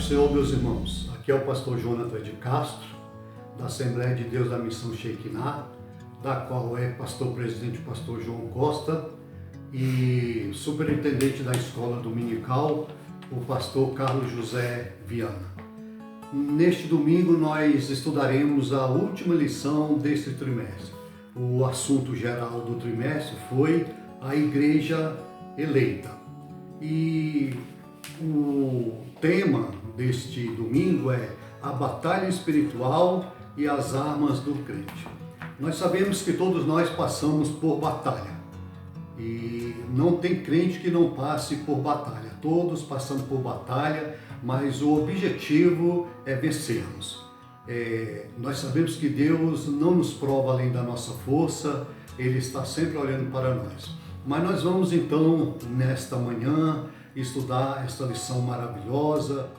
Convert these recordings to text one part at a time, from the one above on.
Senhor, meus irmãos, aqui é o pastor Jonathan de Castro, da Assembleia de Deus da Missão Shekinah, da qual é pastor-presidente o pastor João Costa e superintendente da escola dominical, o pastor Carlos José Viana. Neste domingo nós estudaremos a última lição deste trimestre. O assunto geral do trimestre foi a Igreja Eleita. E o tema deste domingo é a batalha espiritual e as armas do crente. Nós sabemos que todos nós passamos por batalha e não tem crente que não passe por batalha. Todos passamos por batalha, mas o objetivo é vencermos. Nós sabemos que Deus não nos prova além da nossa força, Ele está sempre olhando para nós. Mas nós vamos então, nesta manhã, estudar esta lição maravilhosa.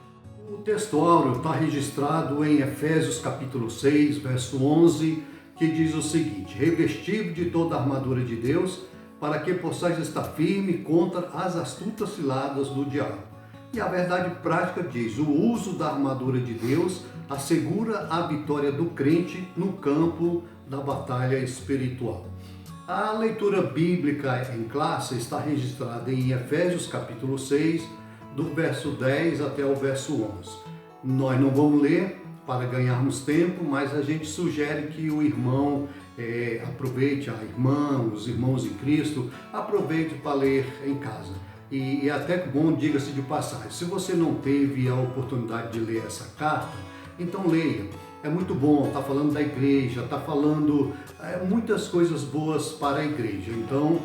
O texto áureo está registrado em Efésios capítulo 6, verso 11, que diz o seguinte: revestido de toda a armadura de Deus, para que possais estar firme contra as astutas ciladas do diabo. E a verdade prática diz: o uso da armadura de Deus assegura a vitória do crente no campo da batalha espiritual. A leitura bíblica em classe está registrada em Efésios capítulo 6, do verso 10 até o verso 11. Nós não vamos ler para ganharmos tempo, mas a gente sugere que o irmão aproveite, a irmã, os irmãos em Cristo, aproveite para ler em casa. E é até bom, diga-se de passagem, se você não teve a oportunidade de ler essa carta, então leia. É muito bom, está falando da igreja, está falando muitas coisas boas para a igreja. Então,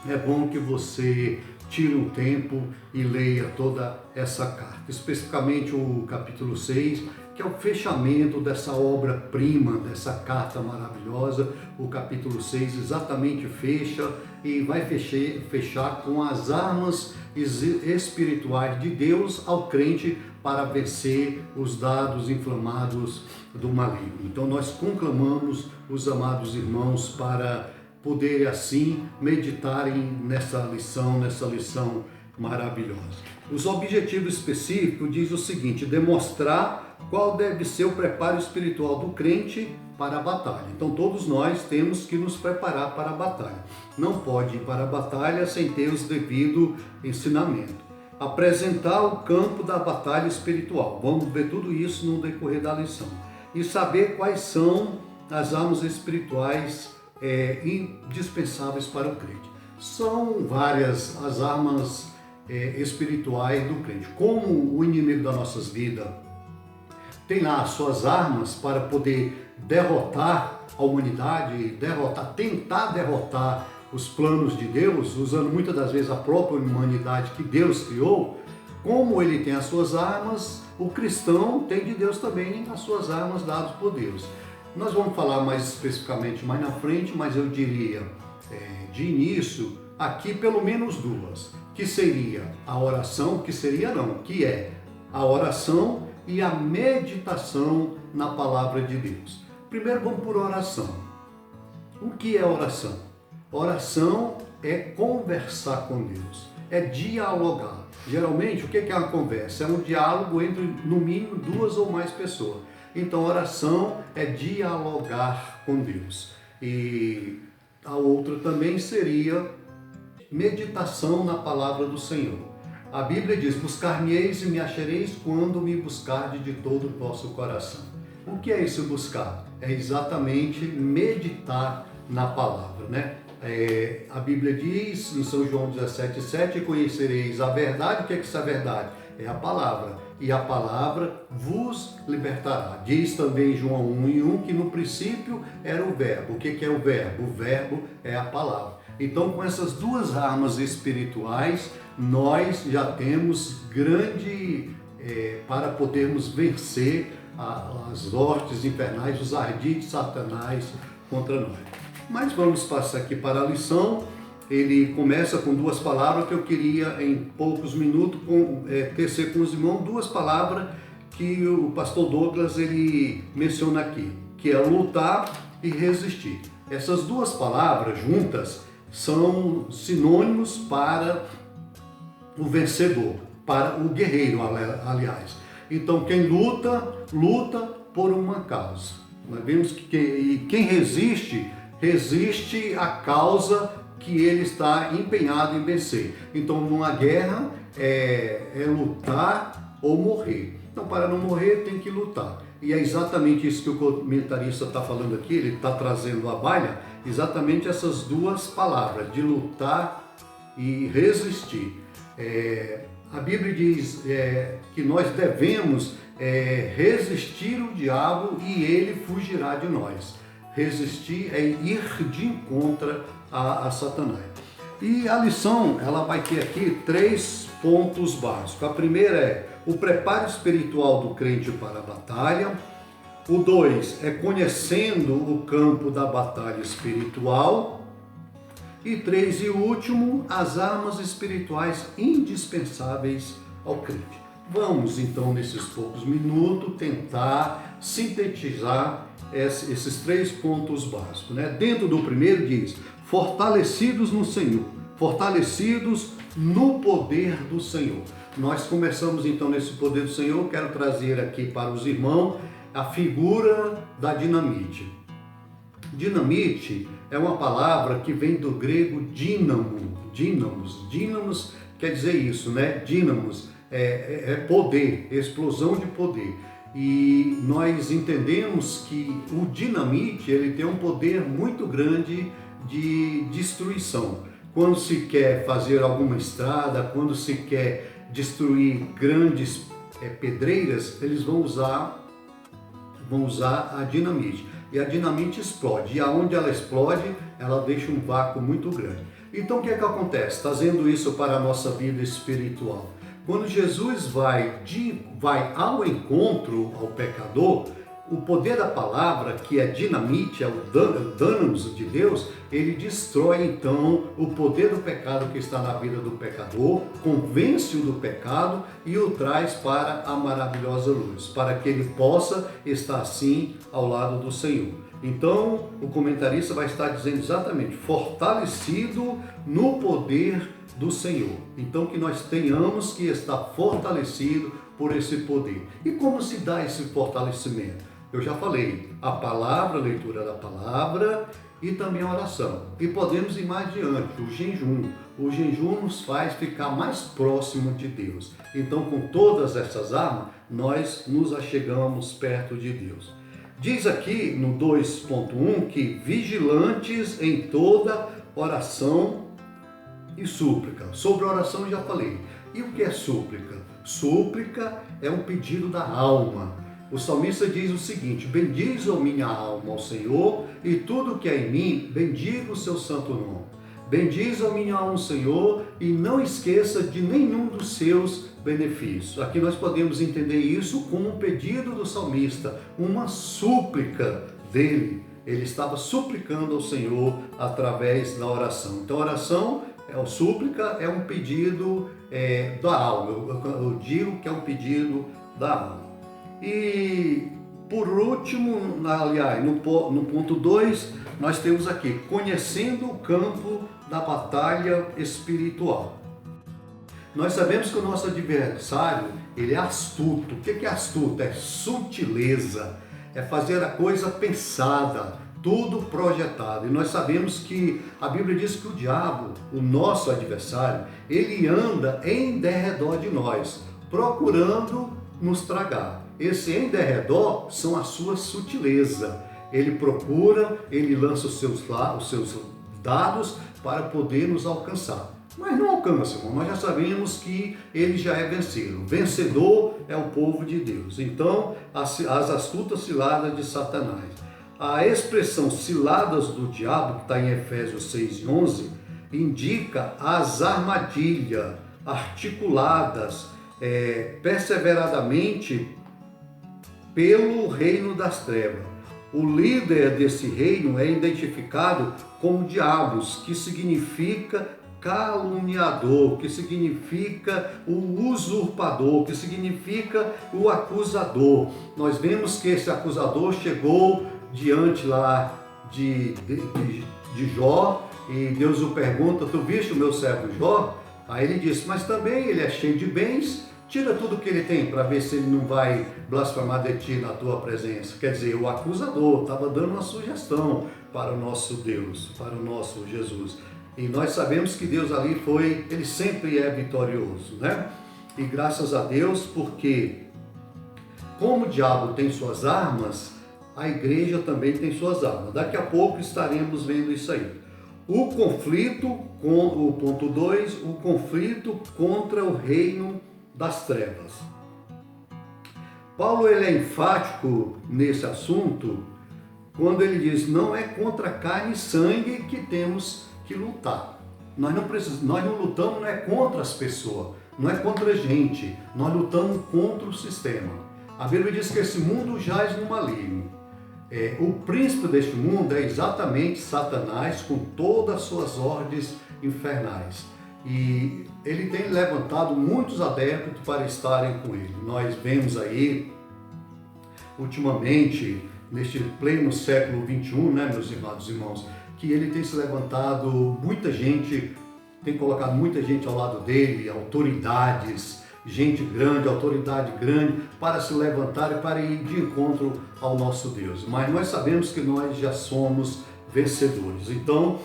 é bom que você tire um tempo e leia toda essa carta. Especificamente o capítulo 6, que é o fechamento dessa obra-prima, dessa carta maravilhosa. O capítulo 6 exatamente fecha e vai fechar com as armas espirituais de Deus ao crente para vencer os dardos inflamados do maligno. Então nós conclamamos os amados irmãos para poderem assim meditarem nessa lição maravilhosa. Os objetivos específicos diz o seguinte: demonstrar qual deve ser o preparo espiritual do crente para a batalha. Então todos nós temos que nos preparar para a batalha. Não pode ir para a batalha sem ter os devido ensinamento. Apresentar o campo da batalha espiritual. Vamos ver tudo isso no decorrer da lição. E saber quais são as armas espirituais indispensáveis para o crente. São várias as armas espirituais do crente. Como o inimigo das nossas vidas tem lá as suas armas para poder derrotar a humanidade, tentar derrotar os planos de Deus, usando muitas das vezes a própria humanidade que Deus criou. Como ele tem as suas armas, o cristão tem de Deus também as suas armas dadas por Deus. Nós vamos falar mais especificamente mais na frente, mas eu diria de início aqui pelo menos duas, que seria a oração, que é a oração e a meditação na palavra de Deus. Primeiro vamos por oração. O que é oração? Oração é conversar com Deus, é dialogar. Geralmente, o que é uma conversa? É um diálogo entre, no mínimo, duas ou mais pessoas. Então, oração é dialogar com Deus. E a outra também seria meditação na palavra do Senhor. A Bíblia diz: buscar-me-eis e me achareis quando me buscardes de todo o vosso coração. O que é esse buscar? É exatamente meditar na palavra, né? A Bíblia diz em São João 17,7: conhecereis a verdade. O que é essa verdade? É a palavra, e a palavra vos libertará. Diz também em João 1:1 que no princípio era o verbo. O que é o verbo? O verbo é a palavra. Então, com essas duas armas espirituais, nós já temos para podermos vencer as hostes infernais, os ardis de Satanás contra nós. Mas vamos passar aqui para a lição. Ele começa com duas palavras que eu queria em poucos minutos tecer com os irmãos, duas palavras que o pastor Douglas ele menciona aqui, que é lutar e resistir. Essas duas palavras juntas são sinônimos para o vencedor, para o guerreiro, aliás. Então, quem luta, luta por uma causa. Nós vemos que quem resiste, resiste à causa que ele está empenhado em vencer. Então, numa guerra, é lutar ou morrer. Então, para não morrer, tem que lutar. E é exatamente isso que o comentarista está falando aqui, ele está trazendo à baila, exatamente essas duas palavras, de lutar e resistir. A Bíblia diz que nós devemos resistir o diabo e ele fugirá de nós. Resistir é ir de encontro a Satanás. E a lição, ela vai ter aqui 3 pontos básicos. A primeira é o preparo espiritual do crente para a batalha. O 2 é conhecendo o campo da batalha espiritual. E 3 e último, as armas espirituais indispensáveis ao crente. Vamos então, nesses poucos minutos, tentar sintetizar esses 3 pontos básicos, né? Dentro do primeiro diz, fortalecidos no Senhor, fortalecidos no poder do Senhor. Nós começamos então nesse poder do Senhor, quero trazer aqui para os irmãos a figura da dinamite. Dinamite é uma palavra que vem do grego dínamos quer dizer isso, né? Dínamos é poder, explosão de poder. E nós entendemos que o dinamite ele tem um poder muito grande de destruição. Quando se quer fazer alguma estrada, quando se quer destruir grandes pedreiras, eles vão usar a dinamite. E a dinamite explode. E aonde ela explode, ela deixa um vácuo muito grande. Então o que é que acontece? Trazendo isso para a nossa vida espiritual. Quando Jesus vai ao encontro ao pecador, o poder da palavra, que é dinamite, é o dânamos de Deus, ele destrói então o poder do pecado que está na vida do pecador, convence-o do pecado e o traz para a maravilhosa luz, para que ele possa estar assim ao lado do Senhor. Então, o comentarista vai estar dizendo exatamente, fortalecido no poder do Senhor. Então, que nós tenhamos que estar fortalecido por esse poder. E como se dá esse fortalecimento? Eu já falei, a palavra, a leitura da palavra e também a oração. E podemos ir mais adiante, o jejum. O jejum nos faz ficar mais próximo de Deus. Então, com todas essas armas, nós nos achegamos perto de Deus. Diz aqui no 2.1 que vigilantes em toda oração e súplica. Sobre oração eu já falei. E o que é súplica? Súplica é um pedido da alma. O salmista diz o seguinte, bendize a minha alma ao Senhor e tudo que é em mim, bendiga o seu santo nome. Bendize a minha alma ao Senhor e não esqueça de nenhum dos seus benefícios. Aqui nós podemos entender isso como um pedido do salmista, uma súplica dele. Ele estava suplicando ao Senhor através da oração. Então a oração, a súplica é um pedido da alma. Eu digo que é um pedido da alma. E por último, aliás, no ponto 2, nós temos aqui, conhecendo o campo da batalha espiritual. Nós sabemos que o nosso adversário, ele é astuto. O que é astuto? É sutileza, é fazer a coisa pensada, tudo projetado. E nós sabemos que a Bíblia diz que o diabo, o nosso adversário, ele anda em derredor de nós, procurando nos tragar. Esse em derredor são a sua sutileza. Ele procura, ele lança os seus dados para poder nos alcançar. Mas não alcança, irmão. Nós já sabemos que ele já é vencido. O vencedor é o povo de Deus. Então, as astutas ciladas de Satanás. A expressão ciladas do diabo, que está em Efésios 6:11, indica as armadilhas articuladas perseveradamente pelo reino das trevas. O líder desse reino é identificado como diabos, que significa caluniador, que significa o usurpador, que significa o acusador. Nós vemos que esse acusador chegou diante lá de Jó, e Deus o pergunta: tu viste o meu servo Jó? Aí ele diz: mas também ele é cheio de bens, tira tudo que ele tem para ver se ele não vai blasfemar de ti na tua presença. Quer dizer, o acusador estava dando uma sugestão para o nosso Deus, para o nosso Jesus. E nós sabemos que Deus ali ele sempre é vitorioso, né? E graças a Deus, porque como o diabo tem suas armas, a igreja também tem suas armas. Daqui a pouco estaremos vendo isso aí. O conflito, o ponto 2, o conflito contra o reino das trevas. Paulo ele é enfático nesse assunto quando ele diz: não é contra carne e sangue que temos que lutar. Nós não lutamos, não é contra as pessoas, não é contra a gente, nós lutamos contra o sistema. A Bíblia diz que esse mundo jaz no maligno. O príncipe deste mundo é exatamente Satanás, com todas as suas ordens infernais. E ele tem levantado muitos adeptos para estarem com ele. Nós vemos aí, ultimamente, neste pleno século XXI, né, meus amados irmãos, que ele tem se levantado, muita gente, tem colocado muita gente ao lado dele, autoridades, gente grande, autoridade grande, para se levantar e para ir de encontro ao nosso Deus. Mas nós sabemos que nós já somos vencedores. Então,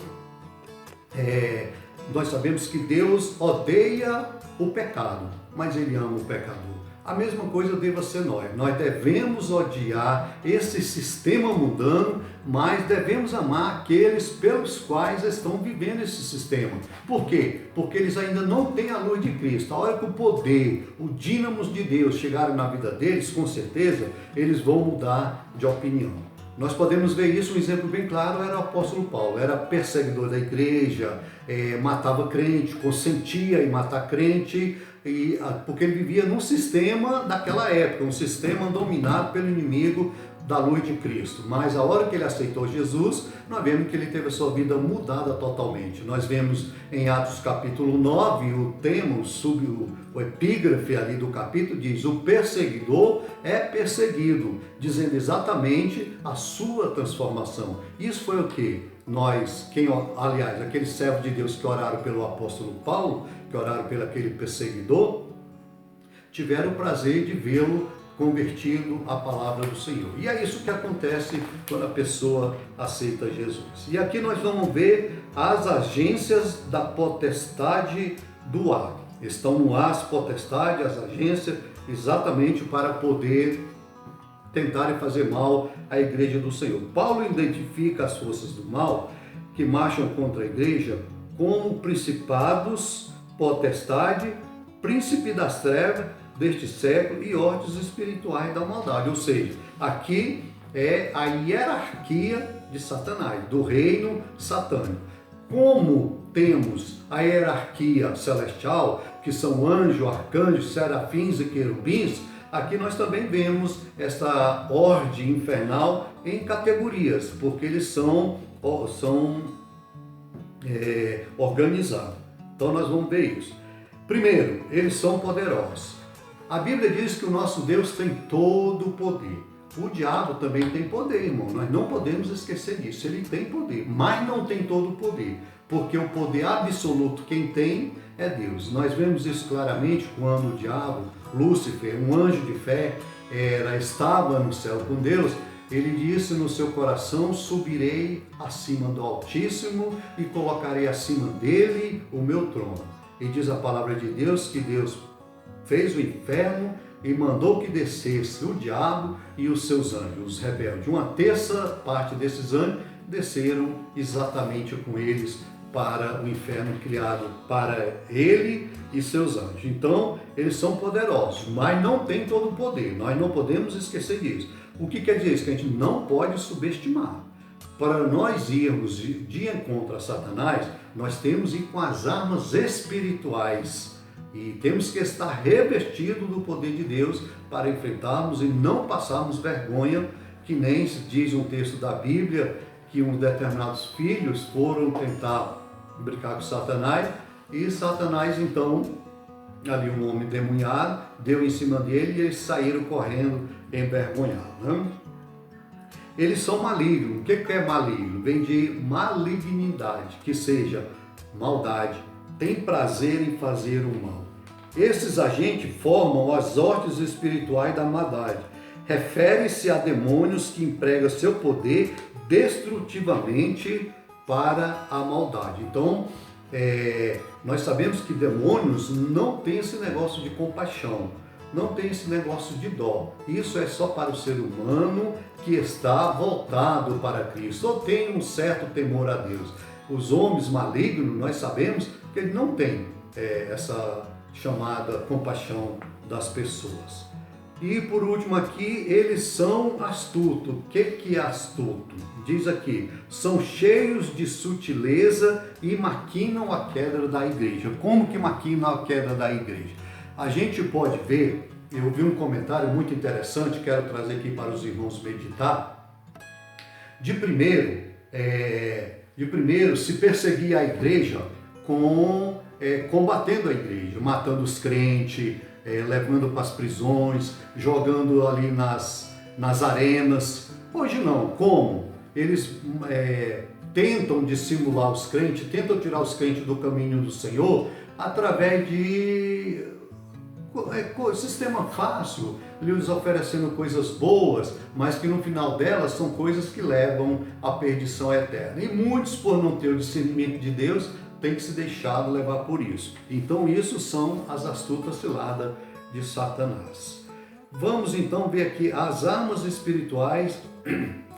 nós sabemos que Deus odeia o pecado, mas Ele ama o pecador. A mesma coisa deva ser nós. Nós devemos odiar esse sistema mundano, mas devemos amar aqueles pelos quais estão vivendo esse sistema. Por quê? Porque eles ainda não têm a luz de Cristo. A hora que o poder, o dínamos de Deus chegarem na vida deles, com certeza, eles vão mudar de opinião. Nós podemos ver isso, um exemplo bem claro era o apóstolo Paulo, era perseguidor da igreja, matava crente, consentia em matar crente, porque ele vivia num sistema daquela época, um sistema dominado pelo inimigo da luz de Cristo. Mas a hora que ele aceitou Jesus, nós vemos que ele teve a sua vida mudada totalmente. Nós vemos em Atos capítulo 9, o tema, o epígrafe ali do capítulo diz: o perseguidor é perseguido, dizendo exatamente a sua transformação. Isso foi o que? Aliás, aqueles servos de Deus que oraram pelo apóstolo Paulo, que oraram pelo aquele perseguidor, tiveram o prazer de vê-lo convertido à palavra do Senhor. E é isso que acontece quando a pessoa aceita Jesus. E aqui nós vamos ver as agências da potestade do ar. Estão no ar as potestades, as agências, exatamente para poder tentarem fazer mal à igreja do Senhor. Paulo identifica as forças do mal que marcham contra a igreja como principados, potestade, príncipe das trevas deste século e ordens espirituais da maldade. Ou seja, aqui é a hierarquia de Satanás, do reino satânico. Como temos a hierarquia celestial, que são anjos, arcanjos, serafins e querubins, aqui nós também vemos essa ordem infernal em categorias, porque eles são organizados. Então nós vamos ver isso. Primeiro, eles são poderosos. A Bíblia diz que o nosso Deus tem todo o poder. O diabo também tem poder, irmão. Nós não podemos esquecer disso. Ele tem poder, mas não tem todo o poder. Porque o poder absoluto quem tem é Deus. Nós vemos isso claramente quando o diabo, Lúcifer, um anjo de fé, estava no céu com Deus. Ele disse no seu coração: subirei acima do Altíssimo e colocarei acima dele o meu trono. E diz a palavra de Deus que Deus fez o inferno e mandou que descesse o diabo e os seus anjos, os rebeldes. Uma terça parte desses anjos desceram exatamente com eles para o inferno criado para ele e seus anjos. Então, eles são poderosos, mas não têm todo o poder. Nós não podemos esquecer disso. O que quer dizer isso? Que a gente não pode subestimar. Para nós irmos de encontro a Satanás, nós temos que ir com as armas espirituais e temos que estar revestidos do poder de Deus para enfrentarmos e não passarmos vergonha, que nem se diz um texto da Bíblia que uns determinados filhos foram tentar brincar com Satanás e Satanás então, ali um homem endemoniado, deu em cima dele e eles saíram correndo envergonhados, né? eles são malignos. O que é maligno? Vem de malignidade, que seja maldade, tem prazer em fazer o mal. Esses agentes formam as hostes espirituais da maldade. Refere-se a demônios que empregam seu poder destrutivamente para a maldade. Então, nós sabemos que demônios não têm esse negócio de compaixão, não tem esse negócio de dó. Isso é só para o ser humano que está voltado para Cristo, ou tem um certo temor a Deus. Os homens malignos, nós sabemos que eles não têm essa chamada compaixão das pessoas. E por último aqui, eles são astutos. O que é astuto? Diz aqui, são cheios de sutileza e maquinam a queda da igreja. Como que maquinam a queda da igreja? A gente pode ver, eu vi um comentário muito interessante, quero trazer aqui para os irmãos meditar. De primeiro, se perseguia a igreja combatendo a igreja, matando os crentes, levando para as prisões, jogando ali nas arenas. Hoje não, como? Eles tentam dissimular os crentes, tentam tirar os crentes do caminho do Senhor através de sistema fácil, lhes oferecendo coisas boas, mas que no final delas são coisas que levam à perdição eterna. E muitos, por não ter o discernimento de Deus, têm que se deixar levar por isso. Então isso são as astutas ciladas de Satanás. Vamos então ver aqui as armas espirituais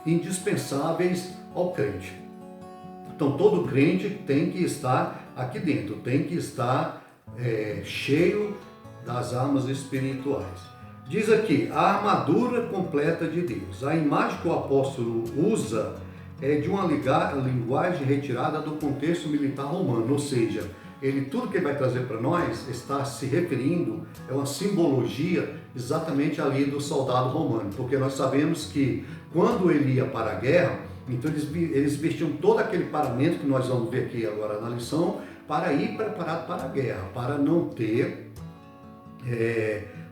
indispensáveis ao crente. Então todo crente tem que estar aqui dentro, tem que estar cheio das armas espirituais. Diz aqui, a armadura completa de Deus. A imagem que o apóstolo usa é de uma linguagem retirada do contexto militar romano, ou seja, tudo que ele vai trazer para nós está se referindo, é uma simbologia exatamente ali do soldado romano, porque nós sabemos que quando ele ia para a guerra, então eles vestiam todo aquele paramento que nós vamos ver aqui agora na lição, para ir preparado para a guerra, para não ter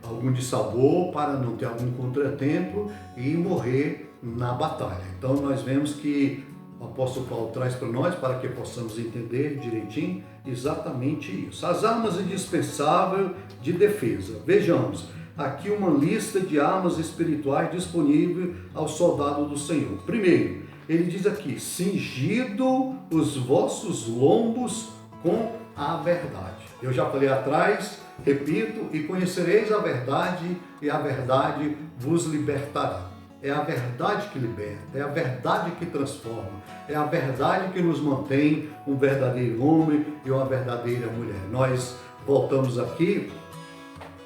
algum dissabor, para não ter algum contratempo e morrer na batalha. Então nós vemos que o apóstolo Paulo traz para nós, para que possamos entender direitinho, exatamente isso. As armas indispensáveis de defesa. Vejamos, aqui uma lista de armas espirituais disponíveis ao soldado do Senhor. Primeiro, ele diz aqui, cingido os vossos lombos com a verdade. Eu já falei atrás, repito, e conhecereis a verdade, e a verdade vos libertará. É a verdade que liberta, é a verdade que transforma, é a verdade que nos mantém um verdadeiro homem e uma verdadeira mulher. Nós voltamos aqui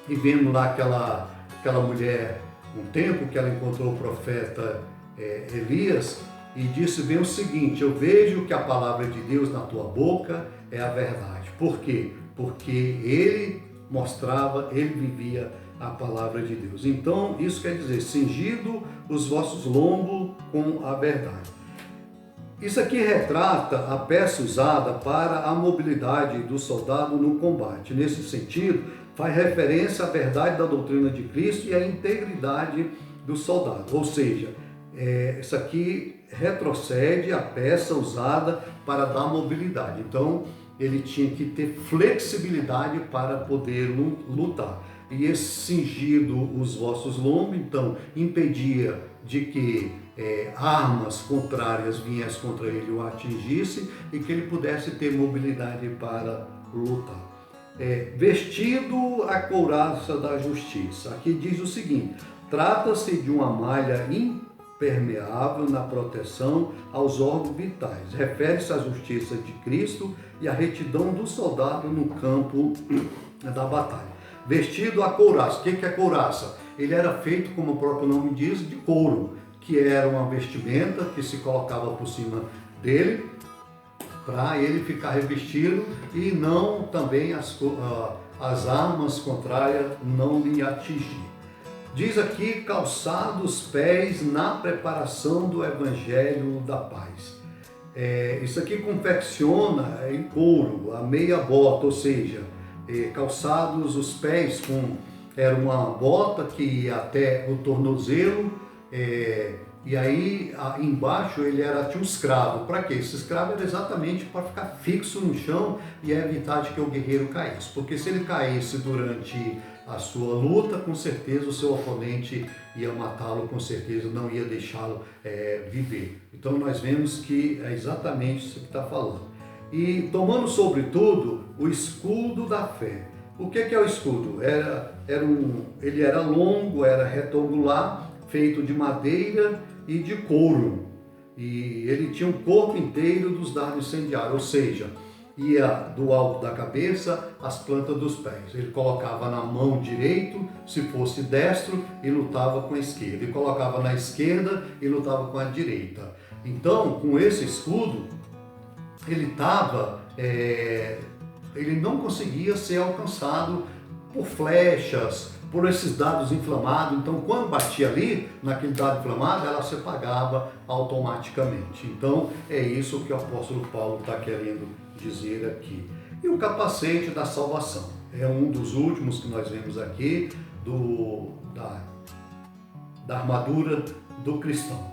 e vemos lá aquela mulher, um tempo que ela encontrou o profeta Elias e disse bem o seguinte, eu vejo que a palavra de Deus na tua boca é a verdade. Por quê? Porque ele mostrava, ele vivia a palavra de Deus. Então, isso quer dizer, cingido os vossos lombos com a verdade. Isso aqui retrata a peça usada para a mobilidade do soldado no combate. Nesse sentido, faz referência à verdade da doutrina de Cristo e à integridade do soldado. Ou seja, isso aqui retrocede a peça usada para dar mobilidade. Então, ele tinha que ter flexibilidade para poder lutar. E esse cingido os vossos lombos, então, impedia de que armas contrárias viessem contra ele ou atingissem e que ele pudesse ter mobilidade para lutar. Vestido a couraça da justiça. Aqui diz o seguinte, trata-se de uma malha impermeável na proteção aos órgãos vitais. Refere-se à justiça de Cristo e à retidão do soldado no campo da batalha. Vestido a couraça. O que é couraça? Ele era feito, como o próprio nome diz, de couro, que era uma vestimenta que se colocava por cima dele para ele ficar revestido e não também as armas contrárias não lhe atingir. Diz aqui, calçado os pés na preparação do Evangelho da Paz. Isso aqui confecciona em couro, a meia bota, ou seja, calçados os pés era uma bota que ia até o tornozelo E aí, embaixo, tinha um escravo. Para quê? Esse escravo era exatamente para ficar fixo no chão e evitar de que o guerreiro caísse. Porque se ele caísse durante a sua luta, com certeza o seu oponente ia matá-lo, com certeza não ia deixá-lo viver. Então nós vemos que é exatamente isso que está falando. E tomando sobretudo o escudo da fé. O que é o escudo? Ele era longo, era retangular, feito de madeira e de couro. E ele tinha um corpo inteiro dos dardos incendiários, ou seja, ia do alto da cabeça às plantas dos pés. Ele colocava na mão direito, se fosse destro, e lutava com a esquerda. Ele colocava na esquerda e lutava com a direita. Então, com esse escudo, ele não conseguia ser alcançado por flechas, por esses dados inflamados. Então, quando batia ali, naquele dado inflamado, ela se apagava automaticamente. Então, é isso que o apóstolo Paulo está querendo dizer aqui. E o capacete da salvação. É um dos últimos que nós vemos aqui, da armadura do cristão.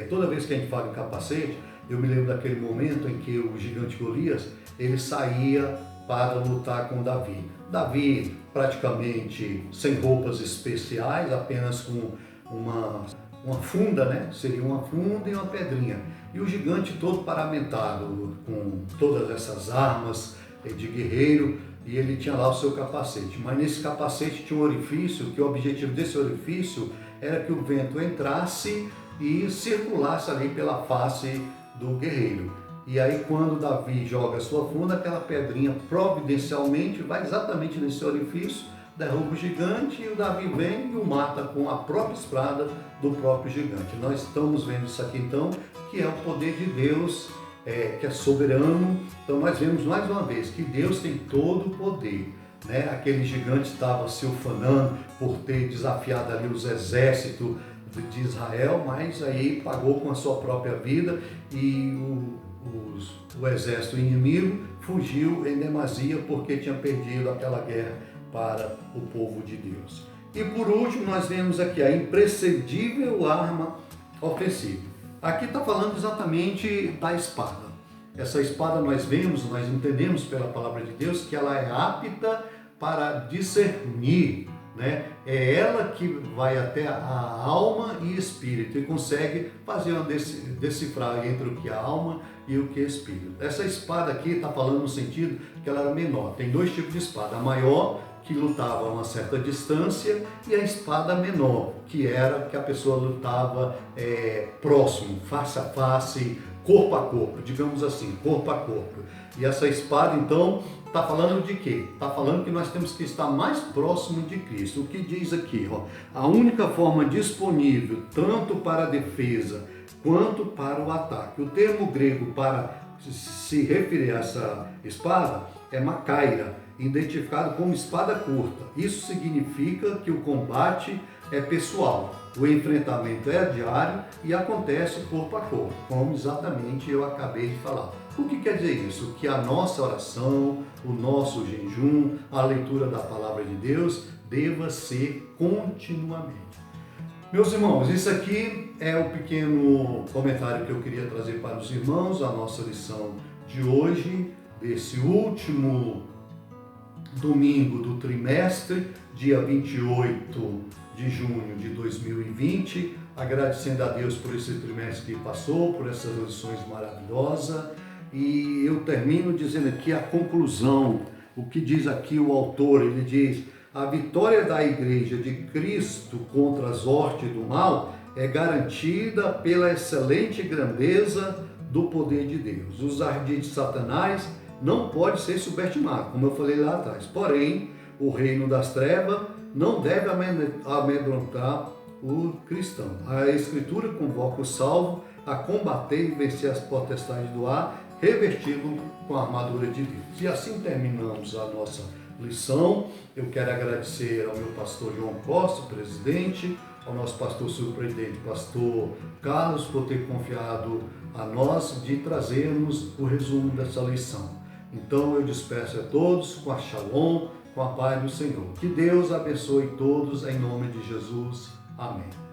Toda vez que a gente fala em capacete, eu me lembro daquele momento em que o gigante Golias, ele saía para lutar com Davi. Davi praticamente sem roupas especiais, apenas com uma funda, né? Seria uma funda e uma pedrinha. E o gigante todo paramentado, com todas essas armas de guerreiro, e ele tinha lá o seu capacete. Mas nesse capacete tinha um orifício, que o objetivo desse orifício era que o vento entrasse e circulasse ali pela face do guerreiro. E aí quando Davi joga a sua funda, aquela pedrinha providencialmente vai exatamente nesse orifício, derruba o gigante, e o Davi vem e o mata com a própria espada do próprio gigante. Nós estamos vendo isso aqui então, que é o poder de Deus, que é soberano. Então nós vemos mais uma vez que Deus tem todo o poder. Aquele gigante estava se ufanando por ter desafiado ali os exércitos de Israel, mas aí pagou com a sua própria vida, e o exército inimigo fugiu em demasia porque tinha perdido aquela guerra para o povo de Deus. E por último nós vemos aqui a imprescindível arma ofensiva. Aqui está falando exatamente da espada. Essa espada nós entendemos pela palavra de Deus que ela é apta para discernir, É ela que vai até a alma e espírito e consegue fazer uma decifrar entre o que é alma e o que é espírito. Essa espada aqui está falando no sentido que ela era menor. Tem dois tipos de espada: a maior, que lutava a uma certa distância, e a espada menor, que era que a pessoa lutava próximo, face a face, corpo a corpo, digamos assim, corpo a corpo. E essa espada então está falando de quê? Está falando que nós temos que estar mais próximo de Cristo. O que diz aqui? A única forma disponível tanto para a defesa quanto para o ataque. O termo grego para se referir a essa espada é macaira, identificado como espada curta. Isso significa que o combate é pessoal, o enfrentamento é diário e acontece corpo a corpo, como exatamente eu acabei de falar. O que quer dizer isso? Que a nossa oração, o nosso jejum, a leitura da palavra de Deus deva ser continuamente. Meus irmãos, isso aqui é o pequeno comentário que eu queria trazer para os irmãos, a nossa lição de hoje, desse último domingo do trimestre, dia 28 de junho de 2020, agradecendo a Deus por esse trimestre que passou, por essas lições maravilhosas. E eu termino dizendo aqui a conclusão, o que diz aqui o autor. Ele diz: a vitória da Igreja de Cristo contra as hostes do mal é garantida pela excelente grandeza do poder de Deus. Os ardis de Satanás não pode ser subestimado, como eu falei lá atrás. Porém, o reino das trevas não deve amedrontar o cristão. A Escritura convoca o salvo a combater e vencer as potestades do ar, revestido com a armadura de Deus. E assim terminamos a nossa lição. Eu quero agradecer ao meu pastor João Costa, presidente, ao nosso pastor superintendente, pastor Carlos, por ter confiado a nós de trazermos o resumo dessa lição. Então eu despeço a todos com a Shalom, com a paz do Senhor. Que Deus abençoe todos em nome de Jesus. Amém.